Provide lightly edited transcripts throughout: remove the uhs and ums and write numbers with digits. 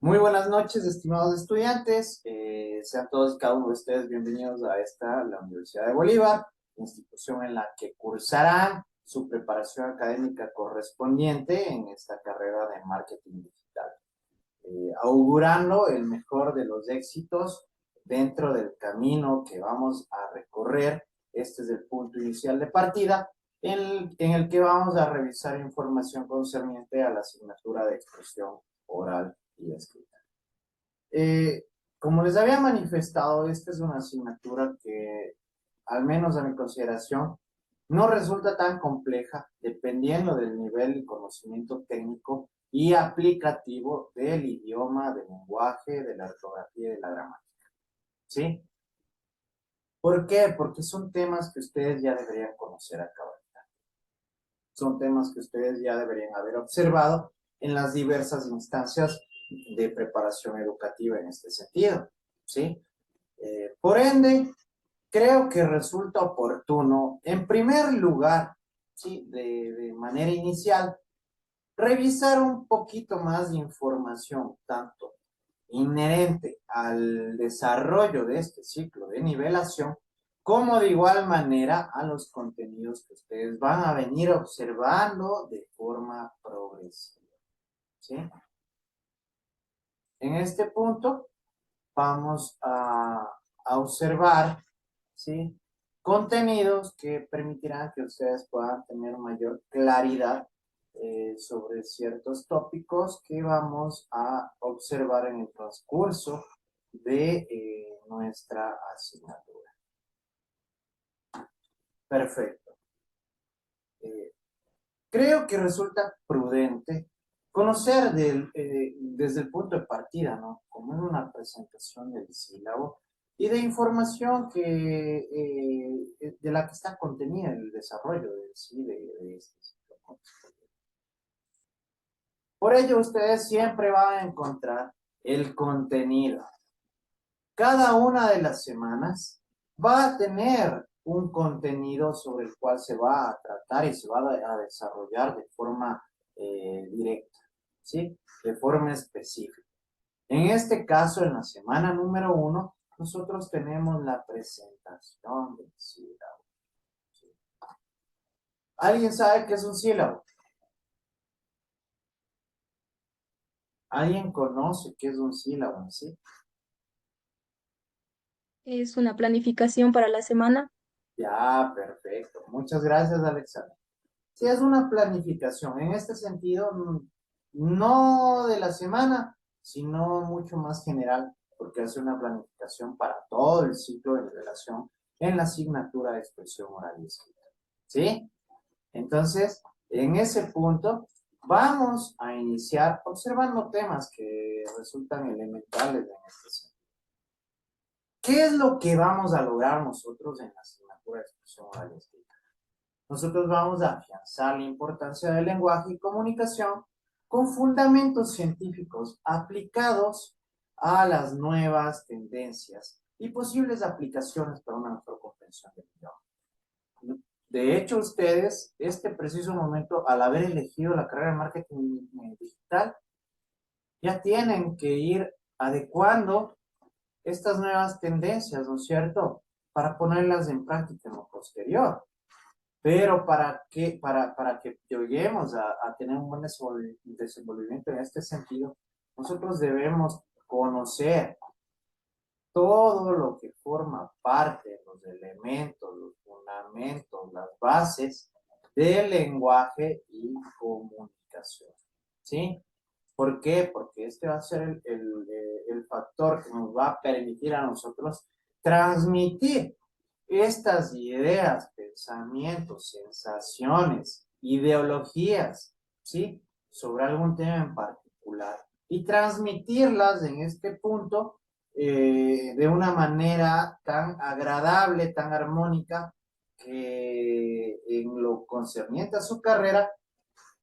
Muy buenas noches, estimados estudiantes. Sean todos y cada uno de ustedes bienvenidos a la Universidad de Bolívar, institución en la que cursarán su preparación académica correspondiente en esta carrera de marketing digital. Augurando el mejor de los éxitos dentro del camino que vamos a recorrer. Este es el punto inicial de partida en el que vamos a revisar información concerniente a la asignatura de expresión oral y escrita. Como les había manifestado, esta es una asignatura que, al menos a mi consideración, no resulta tan compleja dependiendo del nivel de conocimiento técnico y aplicativo del idioma, del lenguaje, de la ortografía y de la gramática. ¿Sí? ¿Por qué? Porque son temas que ustedes ya deberían conocer a cabalidad. Son temas que ustedes ya deberían haber observado en las diversas instancias de preparación educativa en este sentido. ¿Sí? Por ende, creo que resulta oportuno, en primer lugar, ¿sí? de manera inicial, revisar un poquito más de información, tanto inherente al desarrollo de este ciclo de nivelación, como de igual manera a los contenidos que ustedes van a venir observando de forma progresiva. ¿Sí? En este punto vamos a observar, ¿sí? Contenidos que permitirán que ustedes puedan tener mayor claridad sobre ciertos tópicos que vamos a observar en el transcurso de nuestra asignatura. Perfecto. Eh, Creo que resulta prudente conocer desde el punto de partida, ¿no? Como en una presentación del sílabo y de información de la que está contenida el desarrollo de este ciclo. Por ello, ustedes siempre van a encontrar el contenido. Cada una de las semanas va a tener un contenido sobre el cual se va a tratar y se va a desarrollar de forma directa, ¿sí? De forma específica. En este caso, en la semana número 1, nosotros tenemos la presentación del sílabo. ¿Sí? ¿Alguien sabe qué es un sílabo? ¿Alguien conoce qué es un sílabo en sí? Es una planificación para la semana. Ya, perfecto. Muchas gracias, Alexander. Sí, es una planificación. En este sentido, no de la semana, sino mucho más general, porque hace una planificación para todo el ciclo de nivelación en la asignatura de expresión oral y escrita. ¿Sí? Entonces, en ese punto, vamos a iniciar observando temas que resultan elementales en este sentido. ¿Qué es lo que vamos a lograr nosotros en la asignatura de expresión oral y escrita? Nosotros vamos a afianzar la importancia del lenguaje y comunicación con fundamentos científicos aplicados a las nuevas tendencias y posibles aplicaciones para una mejor comprensión del idioma. De hecho, ustedes, este preciso momento, al haber elegido la carrera de marketing digital, ya tienen que ir adecuando estas nuevas tendencias, ¿no es cierto? Para ponerlas en práctica en lo posterior. Pero para que lleguemos a tener un buen desenvolvimiento en este sentido, nosotros debemos conocer todo lo que forma parte, los elementos, los fundamentos, las bases del lenguaje y comunicación. ¿Sí? ¿Por qué? Porque este va a ser el factor que nos va a permitir a nosotros transmitir estas ideas, pensamientos, sensaciones, ideologías, ¿sí? Sobre algún tema en particular y transmitirlas en este punto de una manera tan agradable, tan armónica, que en lo concerniente a su carrera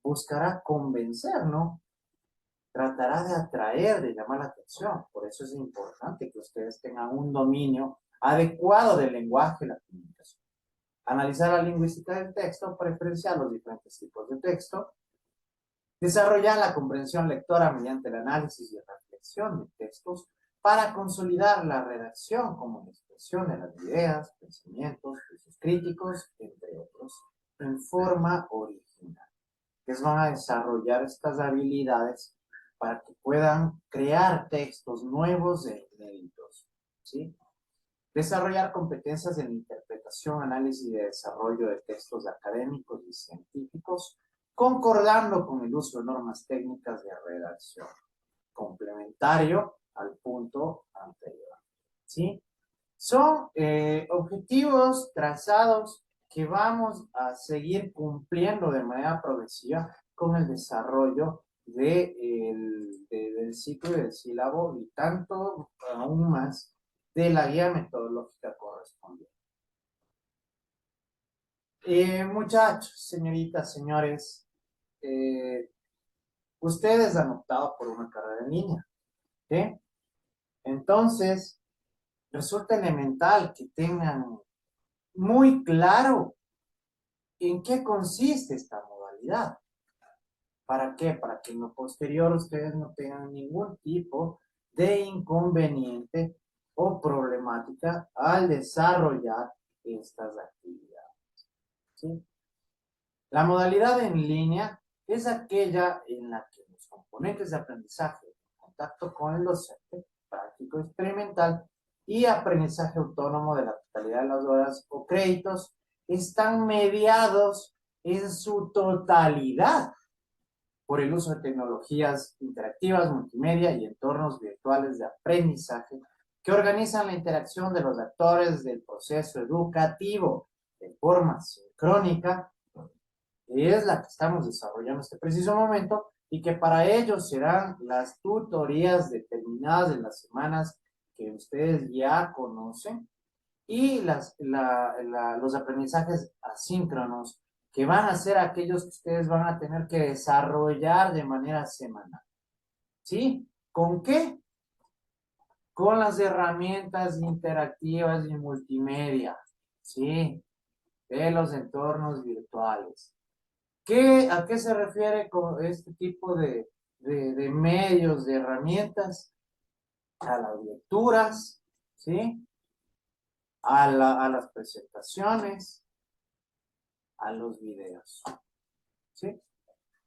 buscará convencer, ¿no? Tratará de atraer, de llamar la atención. Por eso es importante que ustedes tengan un dominio adecuado del lenguaje y la comunicación. Analizar la lingüística del texto, preferenciar los diferentes tipos de texto, desarrollar la comprensión lectora mediante el análisis y creación de textos para consolidar la redacción como la expresión de las ideas, pensamientos, juicios críticos, entre otros, en forma original. Que van a desarrollar estas habilidades para que puedan crear textos nuevos e inéditos, ¿sí? Desarrollar competencias en interpretación, análisis y desarrollo de textos académicos y científicos, concordando con el uso de normas técnicas de redacción, complementario al punto anterior, ¿sí? Son objetivos trazados que vamos a seguir cumpliendo de manera progresiva con el desarrollo del ciclo y del sílabo y tanto aún más de la guía metodológica correspondiente. Muchachos, señoritas, señores, ustedes han optado por una carrera en línea, ¿sí? Entonces, resulta elemental que tengan muy claro en qué consiste esta modalidad. ¿Para qué? Para que en lo posterior ustedes no tengan ningún tipo de inconveniente o problemática al desarrollar estas actividades, ¿sí? La modalidad en línea es aquella en la que los componentes de aprendizaje, contacto con el docente, práctico experimental y aprendizaje autónomo de la totalidad de las horas o créditos están mediados en su totalidad por el uso de tecnologías interactivas, multimedia y entornos virtuales de aprendizaje que organizan la interacción de los actores del proceso educativo de forma sincrónica, que es la que estamos desarrollando en este preciso momento, y que para ello serán las tutorías determinadas en las semanas que ustedes ya conocen y los aprendizajes asíncronos que van a ser aquellos que ustedes van a tener que desarrollar de manera semanal. ¿Sí? ¿Con qué? Con las herramientas interactivas y multimedia, ¿sí? De los entornos virtuales. ¿A qué se refiere con este tipo de medios, de herramientas? A las lecturas, ¿sí? A las presentaciones, a los videos, ¿sí?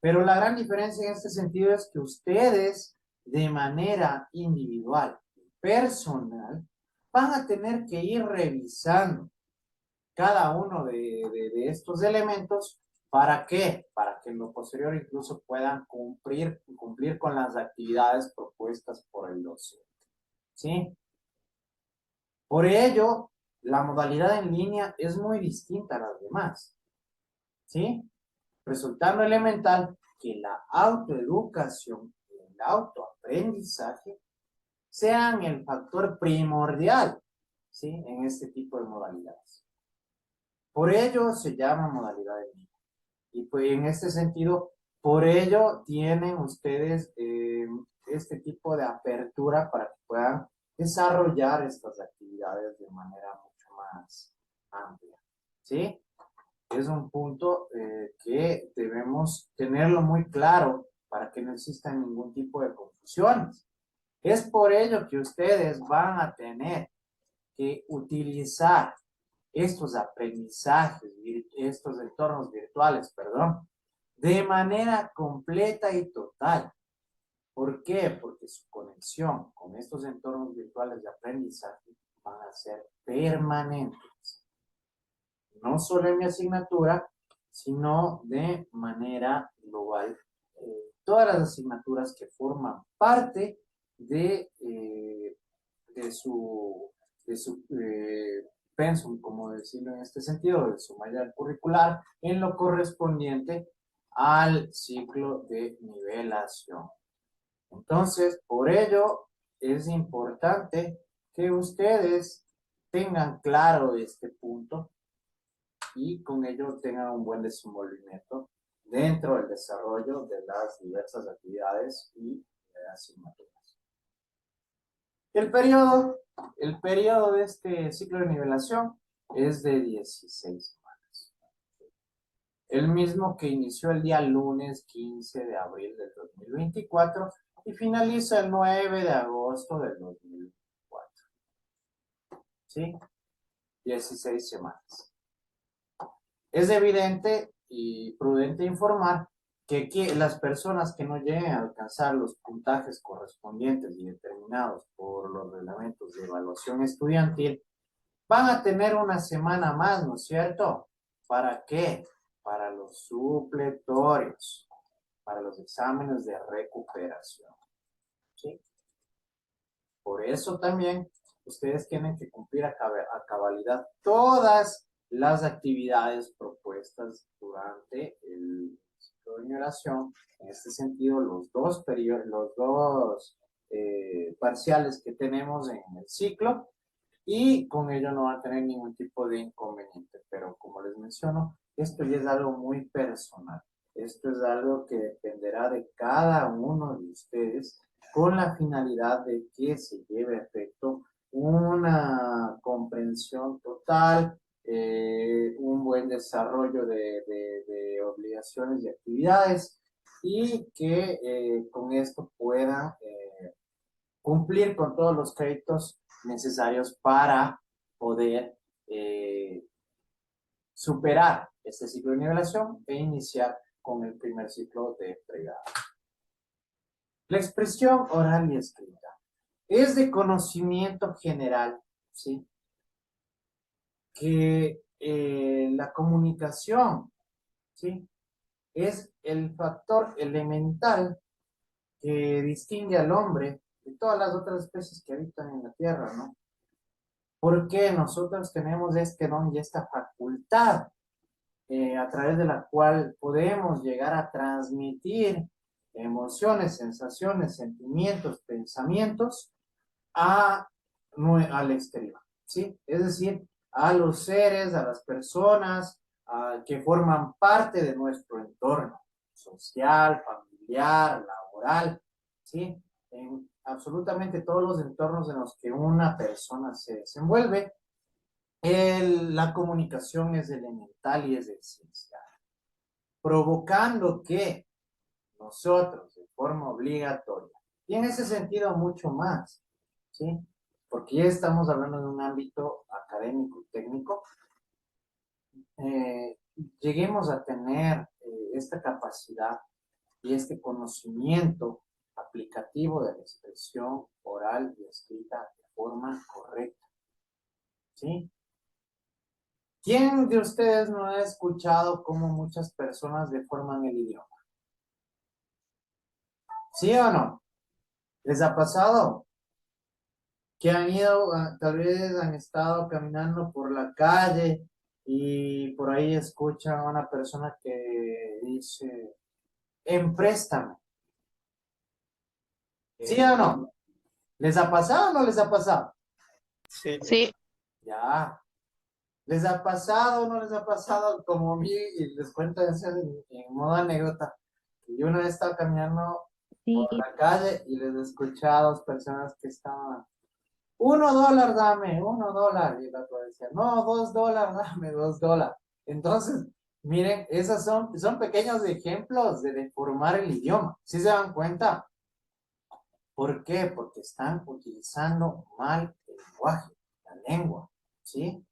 Pero la gran diferencia en este sentido es que ustedes, de manera individual, personal, van a tener que ir revisando cada uno de estos elementos. ¿Para qué? Para que en lo posterior incluso puedan cumplir con las actividades propuestas por el docente, ¿sí? Por ello, la modalidad en línea es muy distinta a las demás, ¿sí? Resultando elemental que la autoeducación y el autoaprendizaje sean el factor primordial, ¿sí? En este tipo de modalidades. Por ello se llama modalidad en línea. Y pues en este sentido, por ello tienen ustedes este tipo de apertura para que puedan desarrollar estas actividades de manera mucho más amplia, ¿sí? Es un punto que debemos tenerlo muy claro para que no exista ningún tipo de confusiones. Es por ello que ustedes van a tener que utilizar estos aprendizajes, estos entornos virtuales, perdón, de manera completa y total. ¿Por qué? Porque su conexión con estos entornos virtuales de aprendizaje van a ser permanentes. No solo en mi asignatura, sino de manera global. Todas las asignaturas que forman parte de su pensum, como decirlo en este sentido, de su malla curricular, en lo correspondiente al ciclo de nivelación. Entonces, por ello, es importante que ustedes tengan claro este punto y con ello tengan un buen desenvolvimiento dentro del desarrollo de las diversas actividades y asignaturas. El periodo de este ciclo de nivelación es de 16 semanas. El mismo que inició el día lunes 15 de abril del 2024 y finaliza el 9 de agosto del 2004. ¿Sí? 16 semanas. Es evidente y prudente informar que las personas que no lleguen a alcanzar los puntajes correspondientes y determinados por los reglamentos de evaluación estudiantil van a tener una semana más, ¿no es cierto? ¿Para qué? Para los supletorios, para los exámenes de recuperación. ¿Sí? Por eso también ustedes tienen que cumplir a cabalidad todas las actividades propuestas durante el ciclo de nivelación. En este sentido, los dos parciales que tenemos en el ciclo, y con ello no va a tener ningún tipo de inconveniente. Pero como les menciono, esto ya es algo muy personal. Esto es algo que dependerá de cada uno de ustedes con la finalidad de que se lleve a efecto una comprensión total, un buen desarrollo de obligaciones y actividades, y que con esto puedan cumplir con todos los créditos necesarios para poder superar este ciclo de nivelación e iniciar con el primer ciclo de pregrado. La expresión oral y escrita es de conocimiento general, ¿sí? Que la comunicación, ¿sí? Es el factor elemental que distingue al hombre de todas las otras especies que habitan en la Tierra, ¿no? Porque nosotros tenemos este don y esta facultad a través de la cual podemos llegar a transmitir emociones, sensaciones, sentimientos, pensamientos al exterior, ¿sí? Es decir, a los seres, a las personas que forman parte de nuestro entorno social, familiar, laboral, ¿sí? En absolutamente todos los entornos en los que una persona se desenvuelve, la comunicación es elemental y es esencial, provocando que nosotros, de forma obligatoria, y en ese sentido mucho más, ¿sí? Porque ya estamos hablando de un ámbito académico, técnico, lleguemos a tener esta capacidad y este conocimiento aplicativo de la expresión oral y escrita de forma correcta, ¿sí? ¿Quién de ustedes no ha escuchado cómo muchas personas deforman el idioma? ¿Sí o no? ¿Les ha pasado? Que han ido, tal vez han estado caminando por la calle y por ahí escuchan a una persona que dice, empréstame. ¿Sí o no? ¿Les ha pasado o no les ha pasado? Sí. Sí, Ya. ¿Les ha pasado o no les ha pasado como a mí? Y les cuento eso en modo anécdota. Yo una vez estaba caminando Sí, por la calle y les escuché a dos personas que estaban, $1 dame, $1. Y la otra decía, no, $2, dame $2. Entonces, miren, esos son pequeños ejemplos de deformar el idioma. ¿Sí se dan cuenta? ¿Por qué? Porque están utilizando mal el lenguaje, la lengua, ¿sí?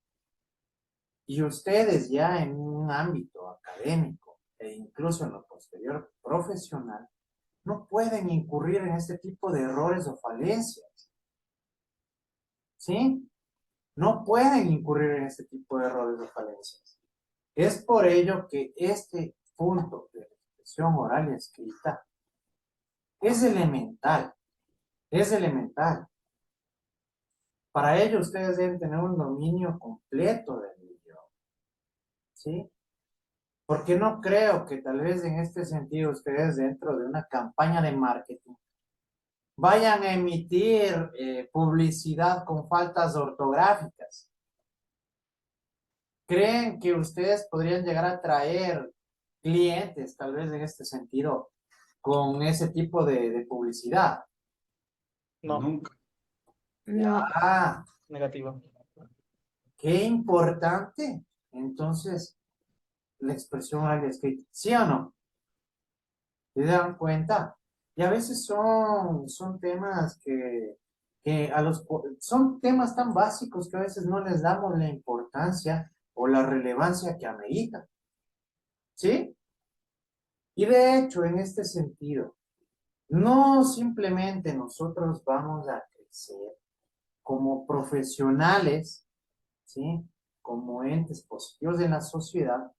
Y ustedes ya en un ámbito académico e incluso en lo posterior profesional, no pueden incurrir en este tipo de errores o falencias, ¿sí? No pueden incurrir en este tipo de errores o falencias. Es por ello que este punto de la expresión oral y escrita es elemental, es elemental. Para ello ustedes deben tener un dominio completo del idioma, ¿sí? Porque no creo que tal vez en este sentido ustedes dentro de una campaña de marketing vayan a emitir publicidad con faltas ortográficas. ¿Creen que ustedes podrían llegar a traer clientes, tal vez en este sentido, con ese tipo de publicidad? No, nunca. no. Ah, negativo. qué importante. Entonces, la expresión oral y escrita, ¿sí o no? ¿Se dan cuenta? Y a veces son temas son temas tan básicos que a veces no les damos la importancia o la relevancia que ameritan. ¿Sí? Y de hecho, en este sentido, no simplemente nosotros vamos a crecer como profesionales, ¿sí? Como entes positivos en la sociedad,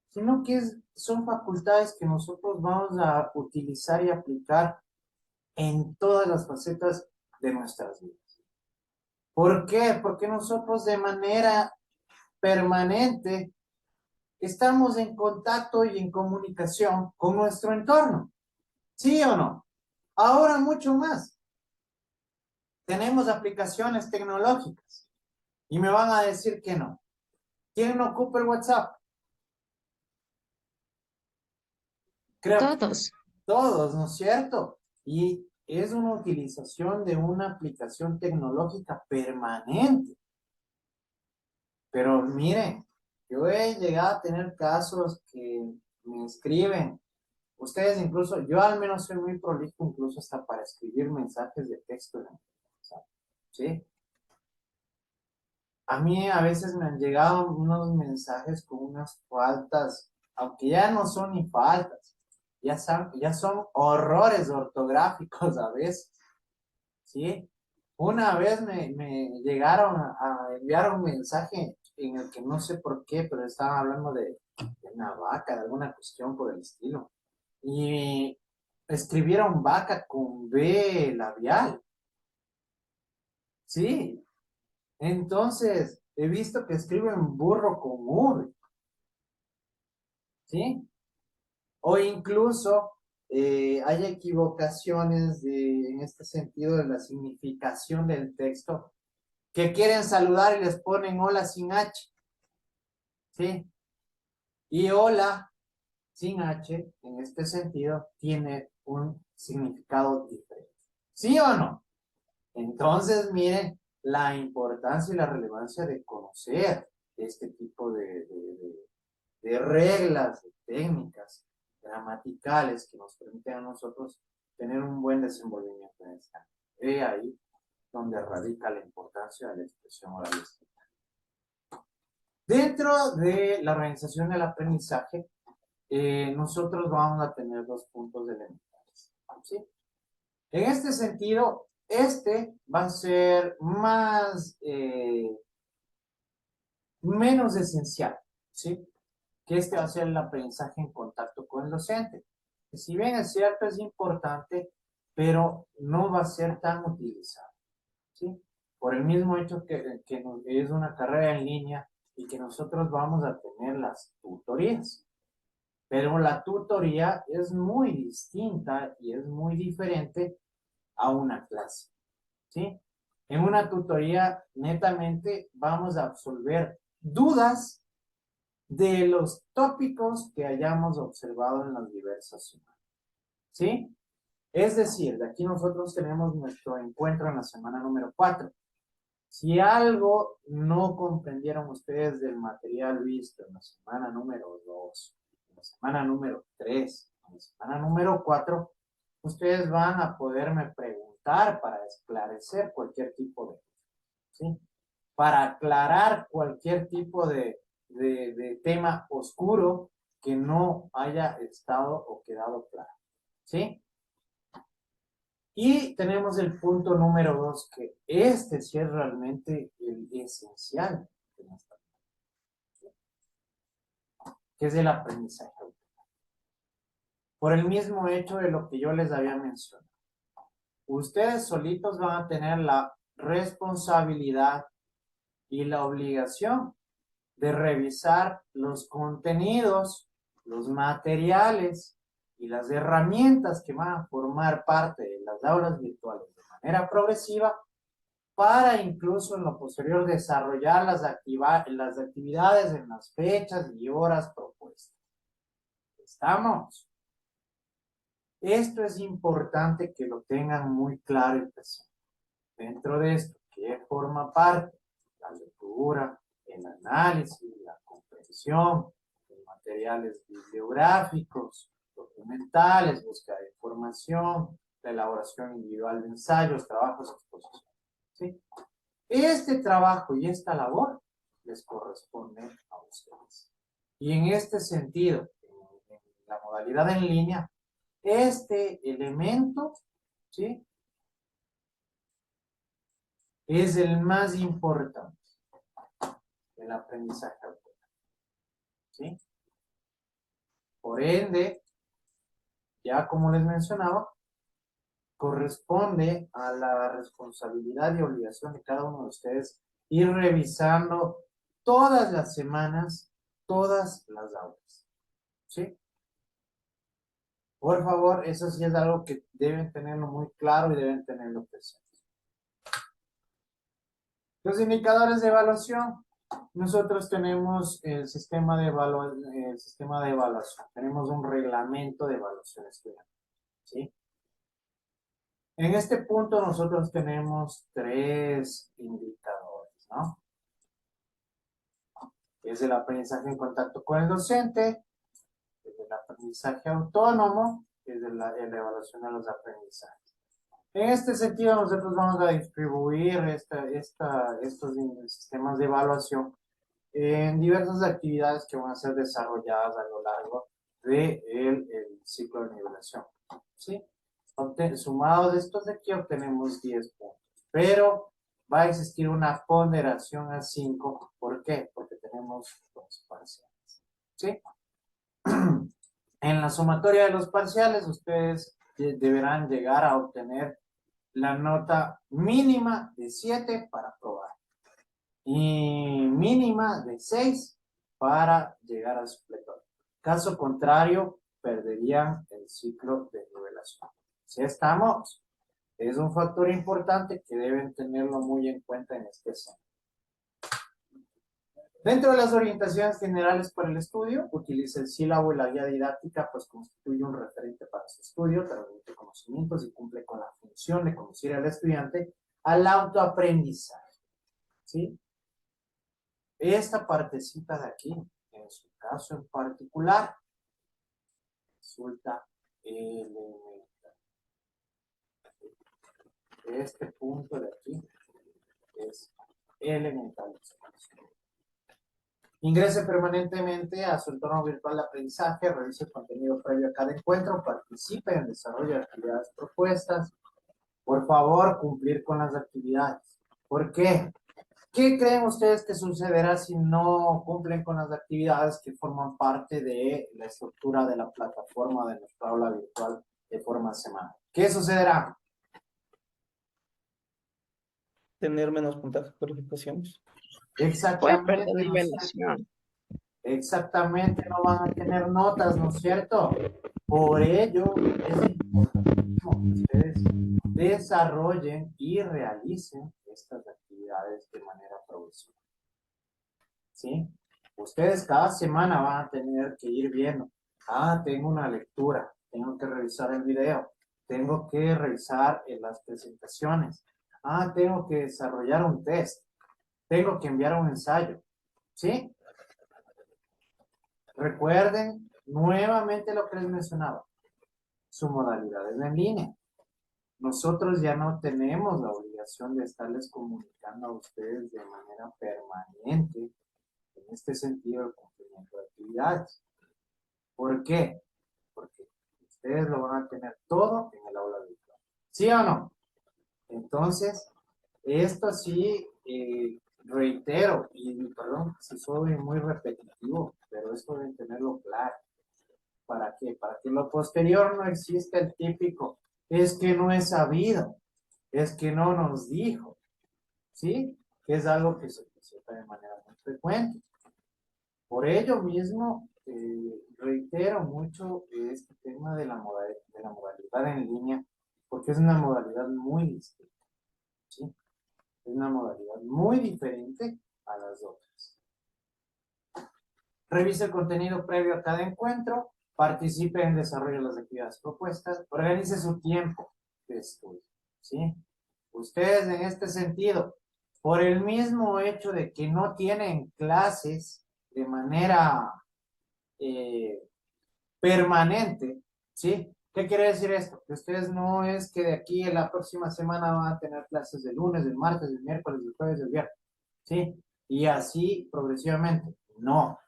sino que son facultades que nosotros vamos a utilizar y aplicar en todas las facetas de nuestras vidas. ¿Por qué? Porque nosotros de manera permanente estamos en contacto y en comunicación con nuestro entorno. ¿Sí o no? Ahora mucho más. Tenemos aplicaciones tecnológicas y me van a decir que no. ¿Quién no ocupa el WhatsApp? Creo que Todos. todos, ¿no es cierto? Y es una utilización de una aplicación tecnológica permanente. Pero miren, yo he llegado a tener casos que me escriben. Ustedes incluso, yo al menos soy muy prolijo incluso hasta para escribir mensajes de texto en el WhatsApp, ¿sí? A mí a veces me han llegado unos mensajes con unas faltas, aunque ya no son ni faltas, ya son horrores ortográficos a veces, ¿sí? Una vez me llegaron a enviar un mensaje en el que no sé por qué, pero estaban hablando de una vaca, de alguna cuestión por el estilo. Y escribieron vaca con B labial, ¿sí? Entonces, he visto que escriben burro con V, ¿sí? O incluso hay equivocaciones en este sentido de la significación del texto, que quieren saludar y les ponen hola sin H, ¿sí? Y hola sin H, en este sentido, tiene un significado diferente. ¿Sí o no? Entonces, miren la importancia y la relevancia de conocer este tipo de reglas, de técnicas gramaticales que nos permiten a nosotros tener un buen desenvolvimiento en esta. He ahí donde radica la importancia de la expresión oral y escrita. Dentro de la organización del aprendizaje, nosotros vamos a tener dos puntos elementales, ¿sí? En este sentido, este va a ser menos esencial, ¿sí? Que este va a ser el aprendizaje en contacto con el docente. Que si bien es cierto, es importante, pero no va a ser tan utilizado, ¿sí? Por el mismo hecho que es una carrera en línea y que nosotros vamos a tener las tutorías. Pero la tutoría es muy distinta y es muy diferente a una clase, ¿sí? En una tutoría, netamente, vamos a absolver dudas de los tópicos que hayamos observado en las diversas semanas, ¿sí? Es decir, de aquí nosotros tenemos nuestro encuentro en la semana número 4. Si algo no comprendieron ustedes del material visto en la semana número 2, en la semana número 3, en la semana número 4, ustedes van a poderme preguntar para esclarecer cualquier tipo de, ¿sí? Para aclarar cualquier tipo de tema oscuro que no haya estado o quedado claro, ¿sí? Y tenemos el punto número 2, que este sí es realmente el esencial de nuestra vida, que es el aprendizaje automático. Por el mismo hecho de lo que yo les había mencionado. Ustedes solitos van a tener la responsabilidad y la obligación de revisar los contenidos, los materiales y las herramientas que van a formar parte de las aulas virtuales de manera progresiva para incluso en lo posterior desarrollar las actividades en las fechas y horas propuestas. ¿Estamos? Esto es importante que lo tengan muy claro y presente. Dentro de esto, ¿qué forma parte? La lectura, el análisis, la comprensión, los materiales bibliográficos, los documentales, búsqueda de información, la elaboración individual de ensayos, trabajos, exposiciones. ¿Sí? Este trabajo y esta labor les corresponde a ustedes. Y en este sentido, en la modalidad en línea, este elemento, ¿sí?, es el más importante, el aprendizaje autónomo. ¿Sí? Por ende, ya como les mencionaba, corresponde a la responsabilidad y obligación de cada uno de ustedes ir revisando todas las semanas, todas las aulas. ¿Sí? Por favor, eso sí es algo que deben tenerlo muy claro y deben tenerlo presente. Los indicadores de evaluación. Nosotros tenemos el sistema de evaluación. Tenemos un reglamento de evaluación estudiantil. ¿Sí? En este punto nosotros tenemos 3 indicadores, ¿no? Es el aprendizaje en contacto con el docente, es el aprendizaje autónomo, es la evaluación de los aprendizajes. En este sentido, nosotros vamos a distribuir estos sistemas de evaluación en diversas actividades que van a ser desarrolladas a lo largo del ciclo de nivelación. ¿Sí? Sumados estos de aquí obtenemos 10 puntos. Pero va a existir una ponderación a 5. ¿Por qué? Porque tenemos 2 parciales. ¿Sí? En la sumatoria de los parciales, ustedes deberán llegar a obtener la nota mínima de 7 para aprobar y mínima de 6 para llegar al supletorio. Caso contrario, perderían el ciclo de nivelación. ¿Sí estamos? Es un factor importante que deben tenerlo muy en cuenta en este escenario. Dentro de las orientaciones generales para el estudio, utilice el sílabo y la guía didáctica, pues constituye un referente para su estudio, transmite conocimientos y cumple con la función de conducir al estudiante al autoaprendizaje. ¿Sí? Esta partecita de aquí, en su caso en particular, resulta elemental. Este punto de aquí es elemental. Ingrese permanentemente a su entorno virtual de aprendizaje, revise el contenido previo a cada encuentro, participe en el desarrollo de actividades propuestas. Por favor, cumplir con las actividades. ¿Por qué? ¿Qué creen ustedes que sucederá si no cumplen con las actividades que forman parte de la estructura de la plataforma de nuestra aula virtual de forma semanal? ¿Qué sucederá? Tener menos puntaje de calificaciones. Puede perder Exactamente, nivelación. exactamente, no van a tener notas, ¿no es cierto? Por ello, es importantísimo que ustedes desarrollen y realicen estas actividades de manera progresiva. ¿Sí? Ustedes cada semana van a tener que ir viendo, tengo una lectura, tengo que revisar el video, tengo que revisar las presentaciones, tengo que desarrollar un test, tengo que enviar un ensayo. ¿Sí? Recuerden nuevamente lo que les mencionaba, su modalidad es en línea. Nosotros ya no tenemos la obligación de estarles comunicando a ustedes de manera permanente, en este sentido, el cumplimiento de actividades. ¿Por qué? Porque ustedes lo van a tener todo en el aula virtual. ¿Sí o no? Entonces, esto sí, reitero, y perdón si soy muy repetitivo, pero esto deben tenerlo claro. ¿Para qué? Para que en lo posterior no exista el típico, es que no es sabido, es que no nos dijo, ¿sí? Que es algo que se presenta de manera muy frecuente. Por ello mismo, reitero mucho este tema de la modalidad en línea, porque es una modalidad muy distinta, ¿sí? Es una modalidad muy diferente a las otras. Revise el contenido previo a cada encuentro, participe en el desarrollo de las actividades propuestas, organice su tiempo de estudio, ¿sí? Ustedes en este sentido, por el mismo hecho de que no tienen clases de manera permanente, ¿Sí? ¿Qué quiere decir esto? Que ustedes no es que de aquí a la próxima semana van a tener clases de lunes, del martes, del miércoles, del jueves, del viernes, ¿sí? Y así progresivamente. No.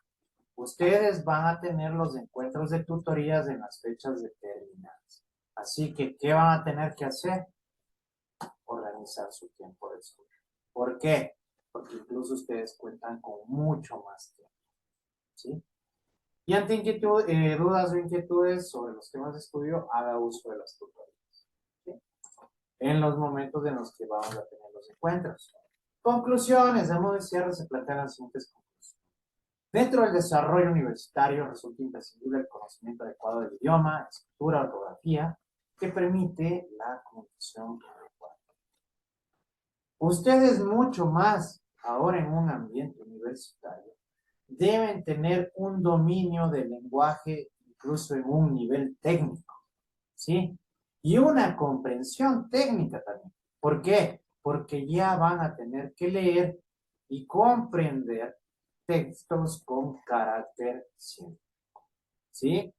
Ustedes van a tener los encuentros de tutorías en las fechas determinadas. Así que, ¿qué van a tener que hacer? Organizar su tiempo de estudio. ¿Por qué? Porque incluso ustedes cuentan con mucho más tiempo, ¿sí? Y ante dudas o inquietudes sobre los temas de estudio, haga uso de las tutorías, ¿sí? En los momentos en los que vamos a tener los encuentros. Conclusiones, a modo de cierre se plantean las siguientes conclusiones. Dentro del desarrollo universitario resulta imprescindible el conocimiento adecuado del idioma, escritura, ortografía, que permite la comunicación adecuada. Ustedes mucho más ahora en un ambiente universitario deben tener un dominio del lenguaje incluso en un nivel técnico, ¿sí? Y una comprensión técnica también. ¿Por qué? Porque ya van a tener que leer y comprender textos con carácter científico, ¿sí?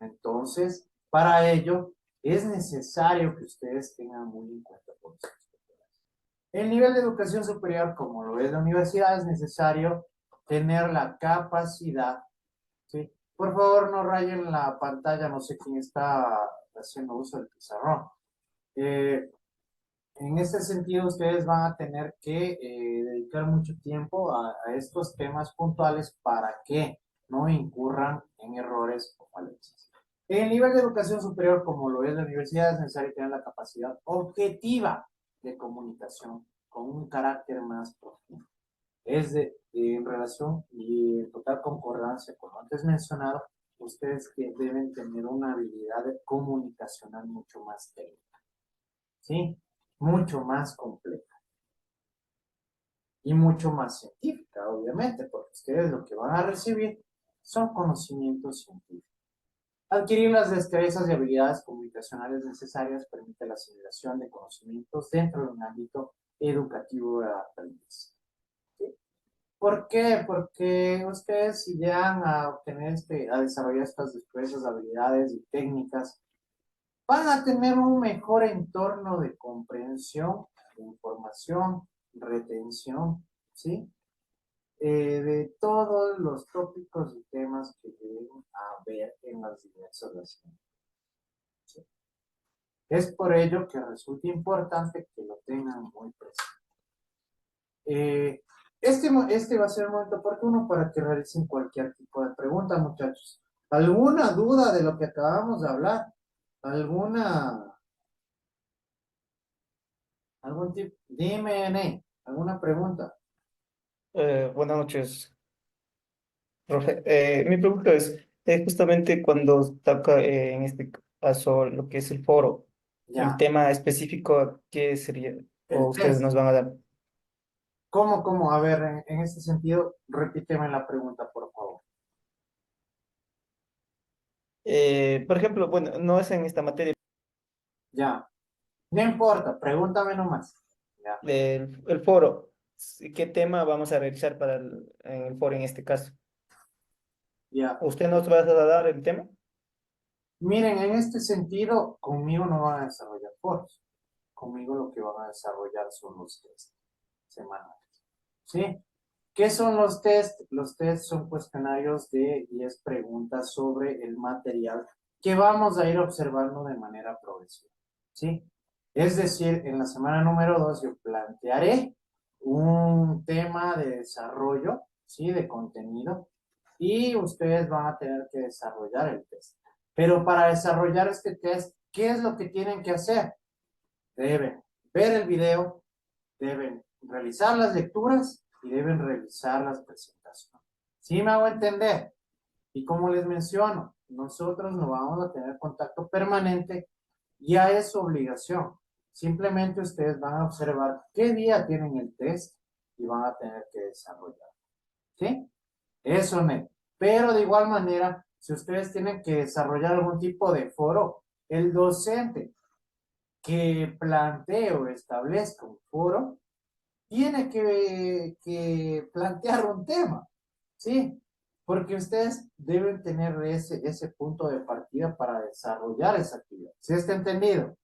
Entonces, para ello es necesario que ustedes tengan muy en cuenta por eso. El nivel de educación superior, como lo es la universidad, es necesario tener la capacidad, ¿sí? Por favor, no rayen la pantalla, no sé quién está haciendo uso del pizarrón. En este sentido, ustedes van a tener que dedicar mucho tiempo a estos temas puntuales para que no incurran en errores o falencias. En el nivel de educación superior, como lo es la universidad, es necesario tener la capacidad objetiva de comunicación con un carácter más profundo. En relación y en total concordancia con lo antes mencionado, ustedes que deben tener una habilidad comunicacional mucho más técnica, ¿sí? Mucho más compleja y mucho más científica, obviamente, porque ustedes lo que van a recibir son conocimientos científicos. Adquirir las destrezas y habilidades comunicacionales necesarias permite la asimilación de conocimientos dentro de un ámbito educativo de aprendizaje. ¿Sí? ¿Por qué? Porque ustedes si llegan a obtener a desarrollar estas destrezas, habilidades y técnicas, van a tener un mejor entorno de comprensión, de información, retención, ¿sí? De todos los tópicos y temas que deben haber en las diversas relaciones. ¿Sí? Es por ello que resulta importante que lo tengan muy presente. Este va a ser el momento oportuno para que realicen cualquier tipo de pregunta, muchachos. ¿Alguna duda de lo que acabamos de hablar? ¿Algún tipo? Dime, Ney, ¿alguna pregunta? Buenas noches, profe. Mi pregunta es, justamente cuando toca en este caso lo que es el foro, el Ya, tema específico, ¿qué sería? ¿O el ustedes test. nos van a dar? ¿Cómo? A ver, en este sentido, repíteme la pregunta, por favor. Por ejemplo, bueno, no es en esta materia, Ya, no importa, pregúntame nomás. Ya, el foro, ¿qué tema vamos a realizar para en el foro en este caso? ya. ¿Usted nos va a dar el tema? Miren, en este sentido, conmigo no van a desarrollar foros. Conmigo lo que van a desarrollar son los test semanales. ¿Sí? ¿Qué son los test? Los test son cuestionarios de 10 preguntas sobre el material que vamos a ir observando de manera progresiva. ¿Sí? Es decir, en la semana número 2 yo plantearé un tema de desarrollo, ¿sí? De contenido, y ustedes van a tener que desarrollar el test. Pero para desarrollar este test, ¿qué es lo que tienen que hacer? Deben ver el video, deben realizar las lecturas y deben revisar las presentaciones. ¿Sí me hago entender? Y como les menciono, nosotros no vamos a tener contacto permanente, ya es su obligación. Simplemente ustedes van a observar qué día tienen el test y van a tener que desarrollar. ¿Sí? Eso, Net. Pero de igual manera, si ustedes tienen que desarrollar algún tipo de foro, el docente que plantee o establezca un foro tiene que plantear un tema, ¿sí? Porque ustedes deben tener ese punto de partida para desarrollar esa actividad. ¿Sí está entendido?